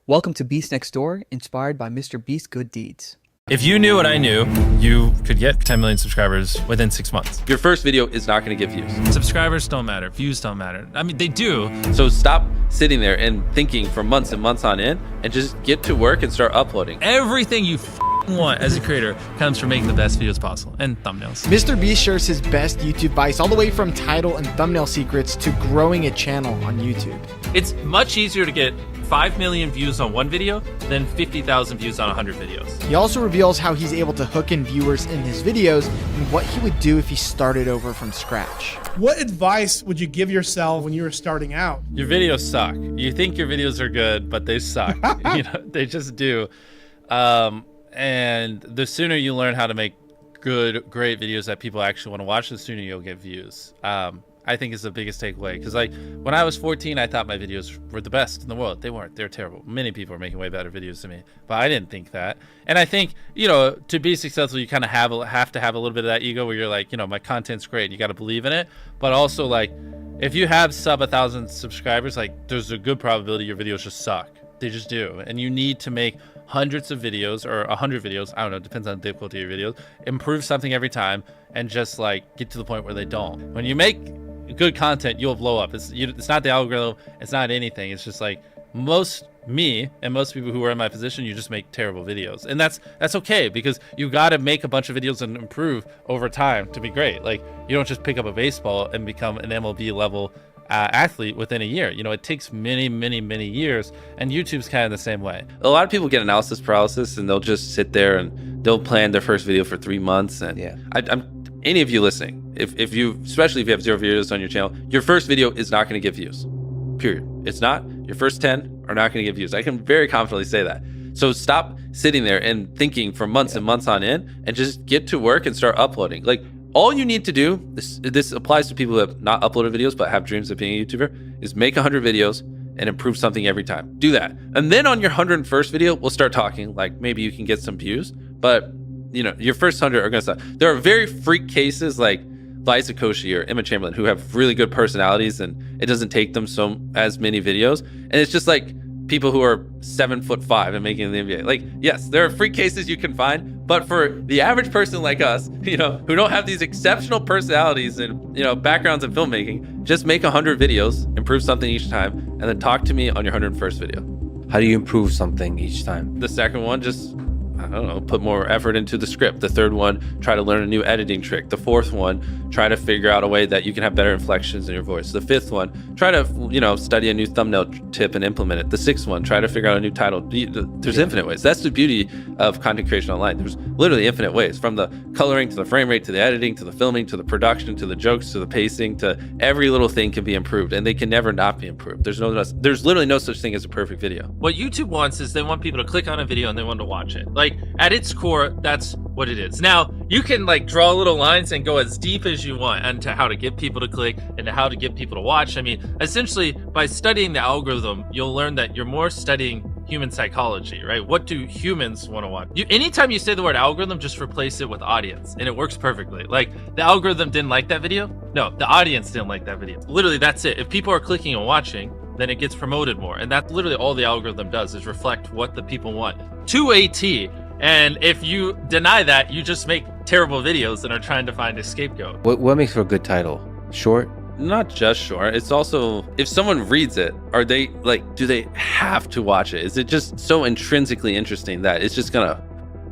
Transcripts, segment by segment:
Welcome to Beast Next Door, inspired by MrBeast's good deeds. If you knew what I knew, you could get 10 million subscribers within 6 months. Your first video is not going to get views. Subscribers don't matter. Views don't matter. I mean, they do. So stop sitting there and thinking for months and months on end and just get to work and start uploading. Everything you want as a creator comes from making the best videos possible and thumbnails. MrBeast shares his best YouTube advice all the way from title and thumbnail secrets to growing a channel on YouTube. It's much easier to get 5 million views on one video than 50,000 views on 100 videos. He also reveals how he's able to hook in viewers in his videos and what he would do if he started over from scratch. What advice would you give yourself when you were starting out? Your videos suck. You think your videos are good, but they suck. They just do. And the sooner you learn how to make good, great videos that people actually want to watch, the sooner you'll get views. I think is the biggest takeaway. Because like when I was 14, I thought my videos were the best in the world. They weren't. They're terrible. Many people are making way better videos than me, but I didn't think that. And I think, to be successful, you kind of have to have a little bit of that ego where you're like, my content's great. You got to believe in it. But also like, if you have sub 1,000 subscribers, like there's a good probability your videos just suck. They just do. And you need to make hundreds of videos or 100 videos. I don't know. Depends on the difficulty of your videos. Improve something every time and just like get to the point where they don't. When you make good content, you'll blow up. It's not the algorithm. It's not anything. It's just like me and most people who are in my position, you just make terrible videos. And that's okay, because you got to make a bunch of videos and improve over time to be great. Like you don't just pick up a baseball and become an MLB level athlete within a year. It takes many years, and YouTube's kind of the same way. A lot of people get analysis paralysis and they'll just sit there and they'll plan their first video for 3 months. And yeah, any of you listening, especially if you have 0 videos on your channel, your first video is not going to get views, period. It's not. Your first 10 are not going to get views. I can very confidently say that. So stop sitting there and thinking for months and months on end and just get to work and start uploading. Like all you need to do, this applies to people who have not uploaded videos but have dreams of being a YouTuber, is make 100 videos and improve something every time. Do that. And then on your 101st video, we'll start talking, like maybe you can get some views, but your first 100 are going to suck. There are very freak cases like Liza Koshy or Emma Chamberlain who have really good personalities and it doesn't take them as many videos. And it's just like people who are 7'5" and making the NBA. Like, yes, there are freak cases you can find, but for the average person like us, who don't have these exceptional personalities and, backgrounds in filmmaking, just make 100 videos, improve something each time, and then talk to me on your 101st video. How do you improve something each time? The second one, just, I don't know, put more effort into the script. The third one, try to learn a new editing trick. The fourth one, try to figure out a way that you can have better inflections in your voice. The fifth one, try to, study a new thumbnail tip and implement it. The sixth one, try to figure out a new title. There's infinite ways. That's the beauty of content creation online. There's literally infinite ways, from the coloring to the frame rate, to the editing, to the filming, to the production, to the jokes, to the pacing, to every little thing can be improved, and they can never not be improved. There's literally no such thing as a perfect video. What YouTube wants is they want people to click on a video and they want to watch it. Like at its core, that's what it is. Now you can like draw little lines and go as deep as you want into how to get people to click and to how to get people to watch. I mean, essentially by studying the algorithm, you'll learn that you're more studying human psychology, right? What do humans want to watch? Anytime you say the word algorithm, just replace it with audience, and it works perfectly. Like the algorithm didn't like that video. No, the audience didn't like that video. Literally, that's it. If people are clicking and watching, then it gets promoted more. And that's literally all the algorithm does, is reflect what the people want to a T. And if you deny that, you just make terrible videos and are trying to find a scapegoat. What makes for a good title? Short? Not just short. It's also, if someone reads it, are they do they have to watch it? Is it just so intrinsically interesting that it's just gonna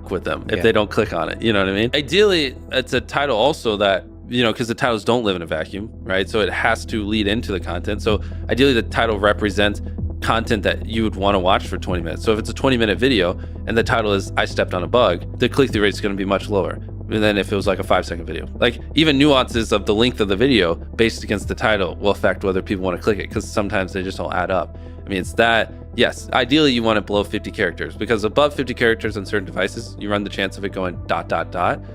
with them if they don't click on it? You know what I mean? Ideally, it's a title also that, because the titles don't live in a vacuum, right? So it has to lead into the content. So ideally the title represents content that you would want to watch for 20 minutes. So if it's a 20-minute video and the title is I stepped on a bug, the click-through rate is going to be much lower than if it was like a 5-second video. Like even nuances of the length of the video based against the title will affect whether people want to click it, because sometimes they just don't add up. I mean, it's that, yes, ideally you want it below 50 characters, because above 50 characters on certain devices, you run the chance of it going ...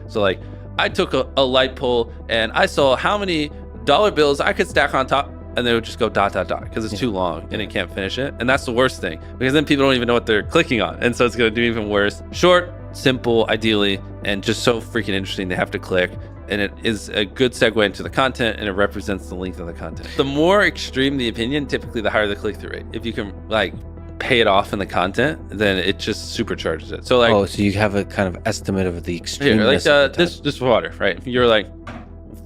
So like I took a light pole and I saw how many dollar bills I could stack on top, and they would just go ... because it's too long and it can't finish it. And that's the worst thing, because then people don't even know what they're clicking on. And so it's going to do even worse. Short, simple, ideally, and just so freaking interesting they have to click. And it is a good segue into the content, and it represents the length of the content. The more extreme the opinion, typically the higher the click-through rate. If you can pay it off in the content, then it just supercharges it. So like, Oh, so you have a kind of estimate of the extreme. here, like this water, right? You're like,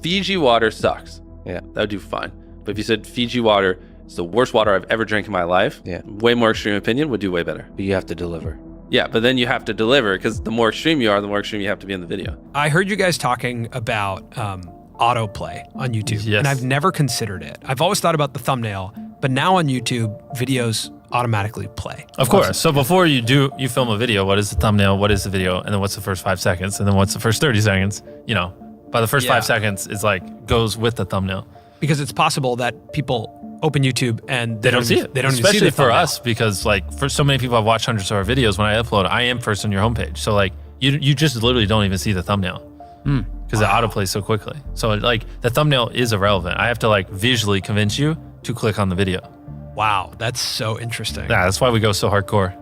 Fiji water sucks. Yeah. That would do fine. But if you said Fiji water is the worst water I've ever drank in my life, Yeah. way more extreme opinion would do way better. But you have to deliver. Yeah, but then you have to deliver, because the more extreme you are, the more extreme you have to be in the video. I heard you guys talking about autoplay on YouTube, Yes. and I've never considered it. I've always thought about the thumbnail, but now on YouTube, videos automatically play. Of course. So before you film a video, what is the thumbnail? What is the video? And then what's the first 5 seconds? And then what's the first 30 seconds? You know, by the first 5 seconds, it's like goes with the thumbnail. Because it's possible that people open YouTube and They don't see even- it. They don't even Especially see the for thumbnail. us, because like for so many people I've watched hundreds of our videos, when I upload, I am first on your homepage. So like you just literally don't even see the thumbnail because it autoplays so quickly. So like the thumbnail is irrelevant. I have to like visually convince you to click on the video. Wow, that's so interesting. Yeah, that's why we go so hardcore.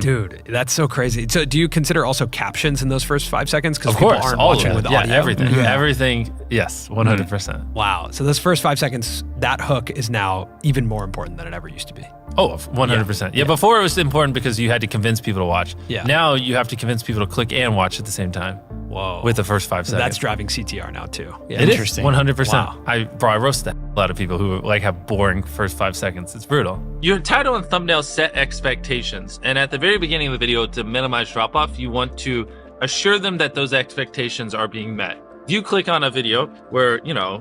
Dude, that's so crazy. So do you consider also captions in those first 5 seconds? Because Of people course, aren't all watching of it. with Yeah, audio. everything. Everything. Yes, 100%. Wow. So those first 5 seconds, that hook is now even more important than it ever used to be. Oh, 100%. Yeah, before it was important because you had to convince people to watch. Yeah. Now you have to convince people to click and watch at the same time Whoa. with the first 5 So seconds. that's driving CTR now too. Yeah. It is, Interesting. 100%. Wow. I roast the hell out of people who like have boring first 5 seconds. It's brutal. Your title and thumbnail set expectations, and at the very beginning of the video, to minimize drop-off, you want to assure them that those expectations are being met. If you click on a video where,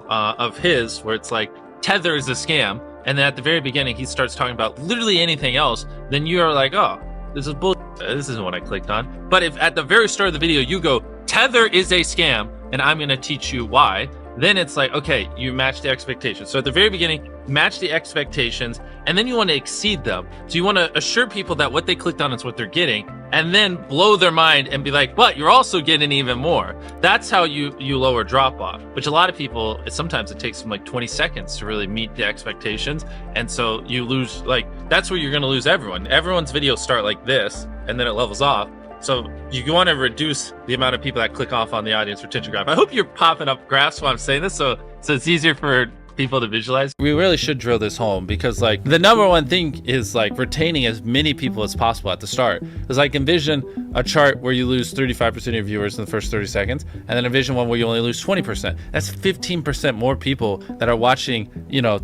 of his, where it's like, Tether is a scam, and then at the very beginning, he starts talking about literally anything else, then you are like, oh, this is bullshit. This isn't what I clicked on. But if at the very start of the video, you go, Tether is a scam, and I'm going to teach you why, then it's like, okay, you match the expectations. So at the very beginning, match the expectations, and then you want to exceed them. So you want to assure people that what they clicked on is what they're getting, and then blow their mind and be like, but you're also getting even more. That's how you lower drop off, which a lot of people, sometimes it takes them like 20 seconds to really meet the expectations. And so you lose, like, that's where you're going to lose everyone. Everyone's videos start like this, and then it levels off. So you want to reduce the amount of people that click off on the audience retention graph. I hope you're popping up graphs while I'm saying this, so it's easier for people to visualize. We really should drill this home because like the number one thing is like retaining as many people as possible at the start. Because like envision a chart where you lose 35% of your viewers in the first 30 seconds, and then envision one where you only lose 20%. That's 15% more people that are watching,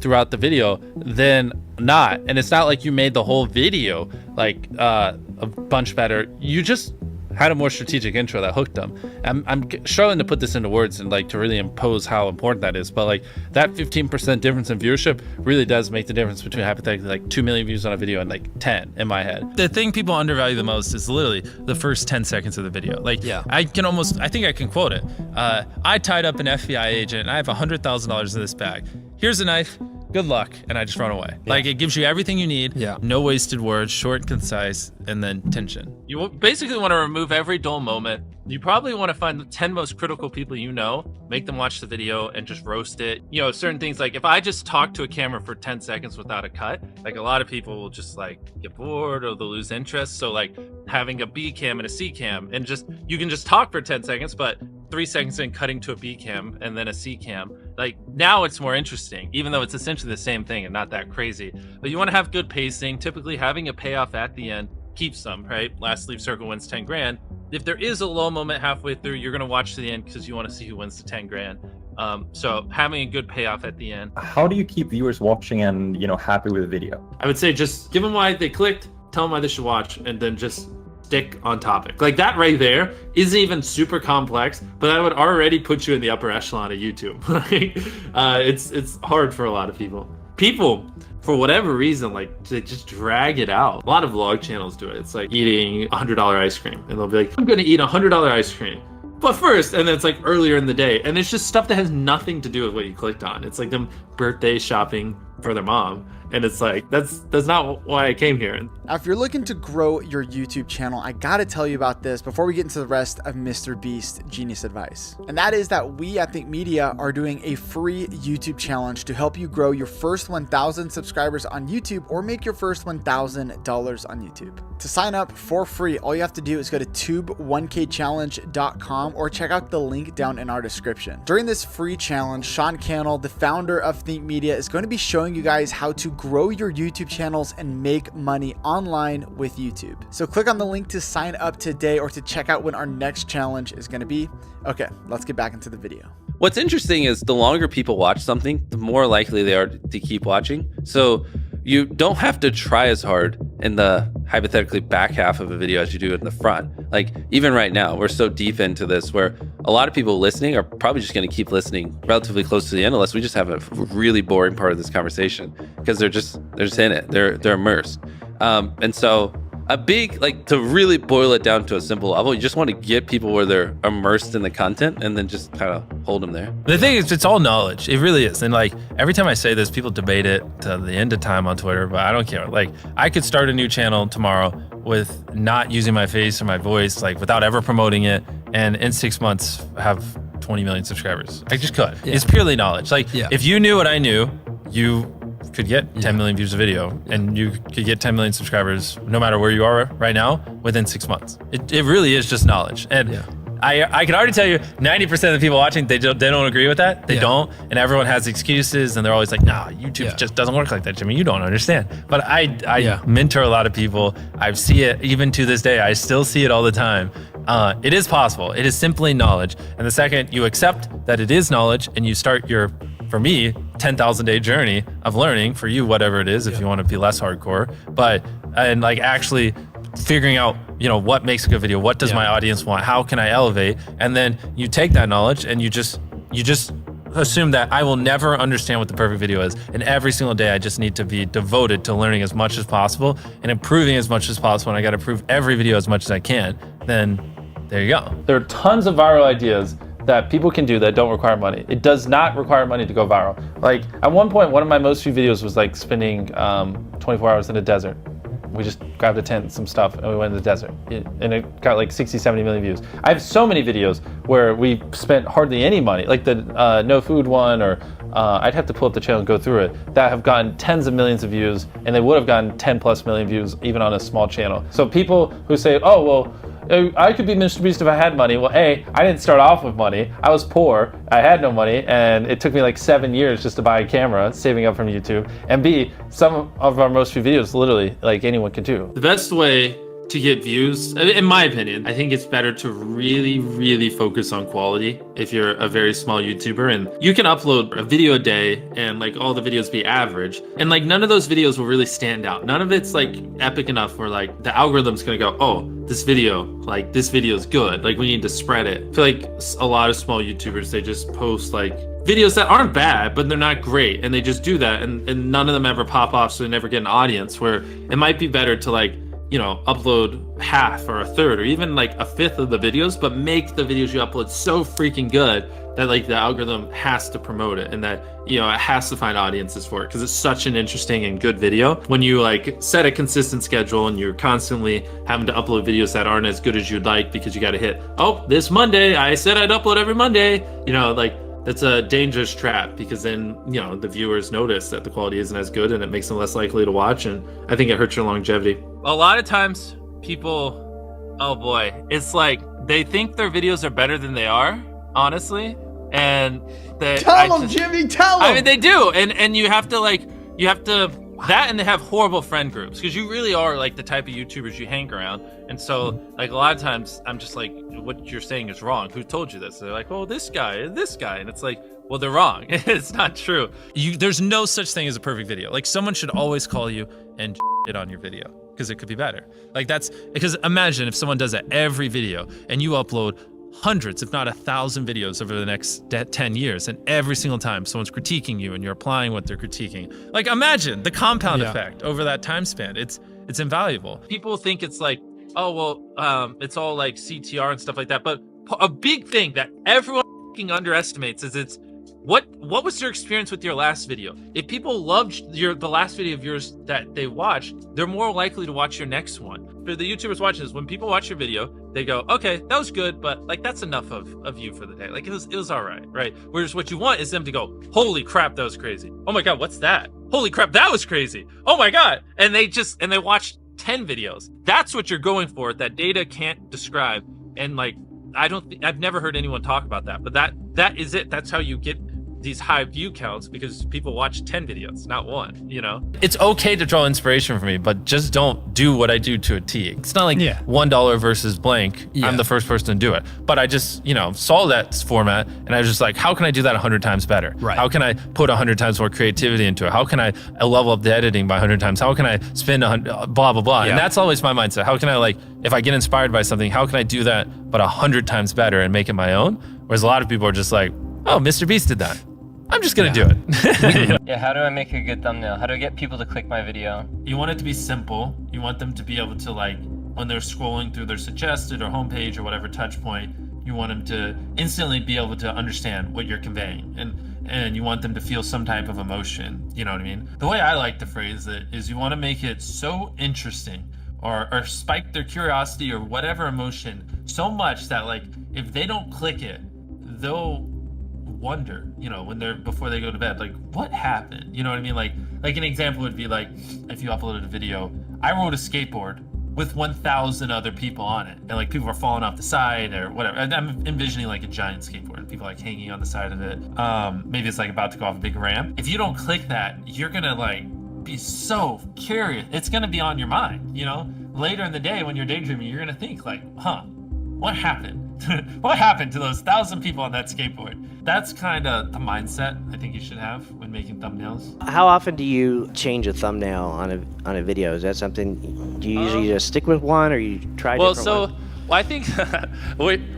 throughout the video than not. And it's not like you made the whole video like a bunch better. You just had a more strategic intro that hooked them. I'm struggling to put this into words and like to really impose how important that is, but like that 15% difference in viewership really does make the difference between hypothetically like 2 million views on a video and like 10 in my head. The thing people undervalue the most is literally the first 10 seconds of the video. Like, Yeah. I think I can quote it. I tied up an FBI agent and I have $100,000 in this bag. Here's a knife. Good luck, and I just run away. Like, it gives you everything you need. Yeah. No wasted words, short, concise, and then tension. You basically want to remove every dull moment. You probably want to find the 10 most critical people you know, make them watch the video and just roast it. Certain things like if I just talk to a camera for 10 seconds without a cut, like a lot of people will just like get bored or they'll lose interest. So like having a B cam and a C cam and you can just talk for 10 seconds, but 3 seconds in cutting to a B cam and then a C cam. Like now it's more interesting, even though it's essentially the same thing and not that crazy. But you want to have good pacing. Typically having a payoff at the end keeps them, right? Last leave circle wins 10 grand. If there is a low moment halfway through, you're going to watch to the end because you want to see who wins the 10 grand. So having a good payoff at the end. How do you keep viewers watching and happy with the video? I would say just give them why they clicked, tell them why they should watch, and then just stick on topic. Like that right there isn't even super complex, but that would already put you in the upper echelon of YouTube. It's hard for a lot of people. People, for whatever reason, like they just drag it out. A lot of vlog channels do it. It's like eating $100 ice cream, and they'll be like, I'm gonna eat $100 ice cream. But first, and then it's like earlier in the day, and it's just stuff that has nothing to do with what you clicked on. It's like them birthday shopping for their mom. And it's like, that's not why I came here. Now, if you're looking to grow your YouTube channel, I gotta tell you about this before we get into the rest of MrBeast Genius Advice. And that is that we at Think Media are doing a free YouTube challenge to help you grow your first 1,000 subscribers on YouTube or make your first $1,000 on YouTube. To sign up for free, all you have to do is go to tube1kchallenge.com or check out the link down in our description. During this free challenge, Sean Cannell, the founder of Think Media, is going to be showing you guys how to grow your YouTube channels and make money online with YouTube. So click on the link to sign up today or to check out when our next challenge is going to be. Okay, let's get back into the video. What's interesting is the longer people watch something, the more likely they are to keep watching. So you don't have to try as hard in the hypothetically back half of a video as you do in the front. Like even right now, we're so deep into this where a lot of people listening are probably just going to keep listening relatively close to the end unless we just have a really boring part of this conversation because they're just in it. They're immersed. And so a big, like, to really boil it down to a simple level, you just want to get people where they're immersed in the content and then just kind of hold them there. The thing is, it's all knowledge. It really is. And like every time I say this, people debate it to the end of time on Twitter, but I don't care. Like I could start a new channel tomorrow with not using my face or my voice, like without ever promoting it. And in 6 months have 20 million subscribers. I just could. Yeah. It's purely knowledge. Like if you knew what I knew, you could get 10 million views a video and you could get 10 million subscribers no matter where you are right now within 6 months. It really is just knowledge. And I can already tell you 90% of the people watching, they don't agree with that. They don't. And everyone has excuses and they're always like, nah, YouTube just doesn't work like that, Jimmy. You don't understand. But I mentor a lot of people. I see it even to this day. I still see it all the time. It is possible. It is simply knowledge. And the second you accept that it is knowledge and you start your, for me, 10,000 day journey of learning, for you, whatever it is, if you want to be less hardcore, and like actually figuring out, you know, what makes a good video, what does my audience want, how can I elevate, and then you take that knowledge and you just assume that I will never understand what the perfect video is, and every single day I just need to be devoted to learning as much as possible and improving as much as possible, and I got to improve every video as much as I can. Then there you go. There are tons of viral ideas that people can do that don't require money. It does not require money to go viral. Like at one point, one of my most viewed videos was like spending 24 hours in a desert. We just grabbed a tent and some stuff and we went in the desert. And it got like 60, 70 million views. I have so many videos where we spent hardly any money, like the no food one, or I'd have to pull up the channel and go through it, that have gotten tens of millions of views, and they would have gotten 10 plus million views even on a small channel. So people who say, oh, well, I could be MrBeast if I had money. Well, A, I didn't start off with money. I was poor. I had no money, and it took me like 7 years just to buy a camera, saving up from YouTube. And B, some of our most viewed videos, literally, like anyone can do. The best way to get views, in my opinion, I think it's better to really focus on quality if you're a very small YouTuber, and you can upload a video a day and like all the videos be average, and like none of those videos will really stand out. None of it's like epic enough where like the algorithm's gonna go, oh, this video is good, like we need to spread it. I feel like a lot of small YouTubers, they just post like videos that aren't bad, but they're not great, and they just do that, and none of them ever pop off, so they never get an audience. Where it might be better to like, you know, upload half or a third or even like a fifth of the videos, but make the videos you upload so freaking good that like the algorithm has to promote it, and that, you know, it has to find audiences for it because it's such an interesting and good video. When you like set a consistent schedule and you're constantly having to upload videos that aren't as good as you'd like because you got to hit, oh, this Monday, I said I'd upload every Monday, you know, like that's a dangerous trap, because then, you know, the viewers notice that the quality isn't as good and it makes them less likely to watch, and I think it hurts your longevity. A lot of times people, oh boy, it's like they think their videos are better than they are, honestly, and tell them, Jimmy, tell them. I mean, they do, and you have to that, and they have horrible friend groups, because you really are like the type of YouTubers you hang around. And so like a lot of times I'm just like, what you're saying is wrong. Who told you this? They're like, oh, this guy. And it's like, well, they're wrong. It's not true. There's no such thing as a perfect video. Like someone should always call you and it on your video, because it could be better. Like that's because imagine if someone does that every video and you upload hundreds, if not 1,000 videos over the next 10 years, and every single time someone's critiquing you and you're applying what they're critiquing. Like imagine the compound effect over that time span. It's invaluable. People think it's like, oh, well, it's all like CTR and stuff like that. But a big thing that everyone underestimates is it's what was your experience with your last video? If people loved the last video of yours that they watched, they're more likely to watch your next one. For the YouTubers watching this, when people watch your video, they go, okay, that was good, but like that's enough of you for the day. Like it was all right, right? Whereas what you want is them to go, holy crap, that was crazy. Oh my God, what's that? Holy crap, that was crazy. Oh my God. And they watch 10 videos. That's what you're going for, that data can't describe. And like, I've never heard anyone talk about that, but that is it. That's how you get these high view counts because people watch 10 videos, not one, you know? It's okay to draw inspiration from me, but just don't do what I do to a T. It's not like $1 versus blank. I'm the first person to do it. But I just, you know, saw that format and I was just like, how can I do that 100 times better? Right. How can I put 100 times more creativity into it? How can I level up the editing by 100 times? How can I spend 100, blah, blah, blah. And that's always my mindset. How can I, like, if I get inspired by something, how can I do that but 100 times better and make it my own? Whereas a lot of people are just like, oh, MrBeast did that. I'm just gonna do it. Yeah, how do I make a good thumbnail? How do I get people to click my video? You want it to be simple. You want them to be able to, like, when they're scrolling through their suggested or homepage or whatever touch point, you want them to instantly be able to understand what you're conveying. And you want them to feel some type of emotion, you know what I mean? The way I like to phrase it is you want to make it so interesting or spike their curiosity or whatever emotion so much that, like, if they don't click it, they'll wonder, you know, when they're before they go to bed, like, what happened? You know what I mean? Like an example would be like, if you uploaded a video, I rode a skateboard with 1,000 other people on it, and like people are falling off the side or whatever. And I'm envisioning like a giant skateboard and people like hanging on the side of it. Maybe it's like about to go off a big ramp. If you don't click that, you're gonna like be so curious. It's gonna be on your mind, you know? Later in the day when you're daydreaming, you're gonna think like, huh, what happened? What happened to those 1,000 people on that skateboard? That's kind of the mindset I think you should have when making thumbnails. How often do you change a thumbnail on a video? Is that something, do you usually just stick with one or you try different ones? Well, I think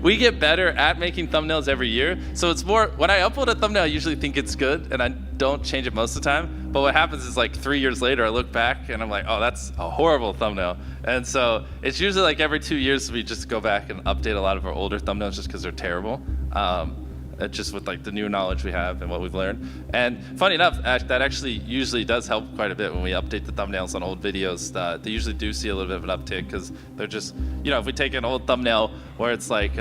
we get better at making thumbnails every year. So it's more, when I upload a thumbnail, I usually think it's good and I don't change it most of the time. But what happens is like 3 years later, I look back and I'm like, oh, that's a horrible thumbnail. And so it's usually like every 2 years we just go back and update a lot of our older thumbnails just because they're terrible. Just with like the new knowledge we have and what we've learned. And funny enough, that actually usually does help quite a bit when we update the thumbnails on old videos. They usually do see a little bit of an uptick because they're just, you know, if we take an old thumbnail where it's like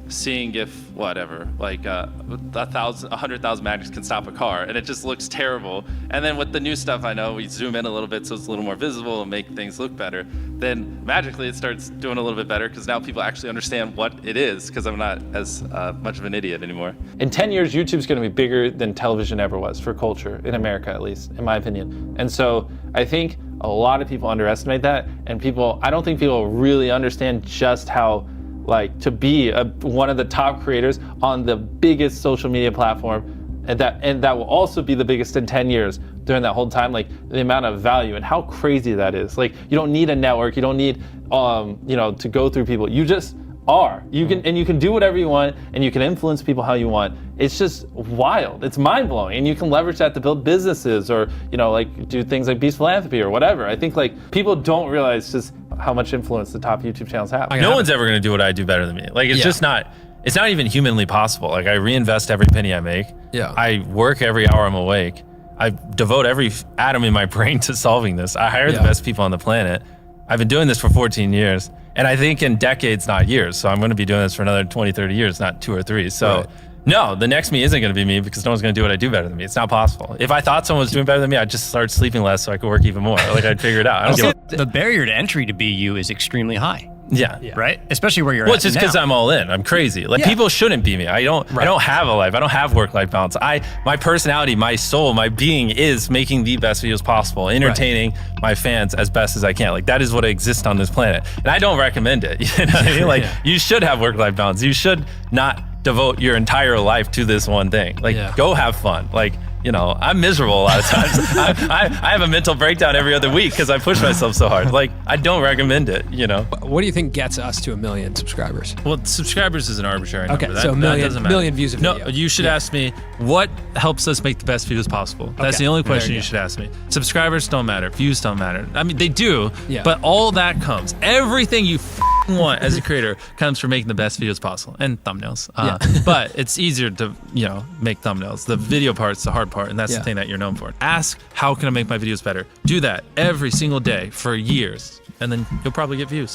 seeing if whatever, like 100,000 magnets can stop a car, and it just looks terrible. And then with the new stuff, I know we zoom in a little bit so it's a little more visible and make things look better. Then magically it starts doing a little bit better because now people actually understand what it is because I'm not as much of an idiot anymore. In 10 years, YouTube's going to be bigger than television ever was for culture, in America at least, in my opinion. And so I think a lot of people underestimate that, and I don't think people really understand just how, like, to be one of the top creators on the biggest social media platform, and that will also be the biggest in 10 years during that whole time, like the amount of value and how crazy that is. Like, you don't need a network, you don't need you know, to go through people. You just are. You can do whatever you want and you can influence people how you want. It's just wild. It's mind-blowing, and you can leverage that to build businesses or, you know, like do things like Beast Philanthropy or whatever. I think like people don't realize just how much influence the top YouTube channels have. No one's ever gonna do what I do better than me. Like, it's just not, it's not even humanly possible. Like, I reinvest every penny I make. I work every hour I'm awake. I devote every atom in my brain to solving this. I hire the best people on the planet. I've been doing this for 14 years. And I think in decades, not years. So I'm gonna be doing this for another 20, 30 years, not 2 or 3. So no, the next me isn't gonna be me because no one's gonna do what I do better than me. It's not possible. If I thought someone was doing better than me, I'd just start sleeping less so I could work even more. Like, I'd figure it out. I don't give the barrier to entry to be you is extremely high. Yeah. Right? Especially where you're well, at it's just because I'm all in. I'm crazy. Like, people shouldn't be me. I don't have a life. I don't have work-life balance. My personality, my soul, my being is making the best videos possible, entertaining my fans as best as I can. Like, that is what exists on this planet. And I don't recommend it. You know what I mean? Like, you should have work-life balance. You should not devote your entire life to this one thing. Like, go have fun. Like, you know, I'm miserable a lot of times. I have a mental breakdown every other week because I push myself so hard. Like, I don't recommend it, you know? What do you think gets us to 1 million subscribers? Well, subscribers is an arbitrary number. Okay, so a million views a video. No, you should ask me, what helps us make the best videos possible? That's the only question you should ask me. Subscribers don't matter. Views don't matter. I mean, they do, but all that comes. Everything you want as a creator comes from making the best videos possible, and thumbnails. But it's easier to, you know, make thumbnails. The video part's the hard part, and that's the thing that you're known for. Ask, how can I make my videos better? Do that every single day for years, and then you'll probably get views.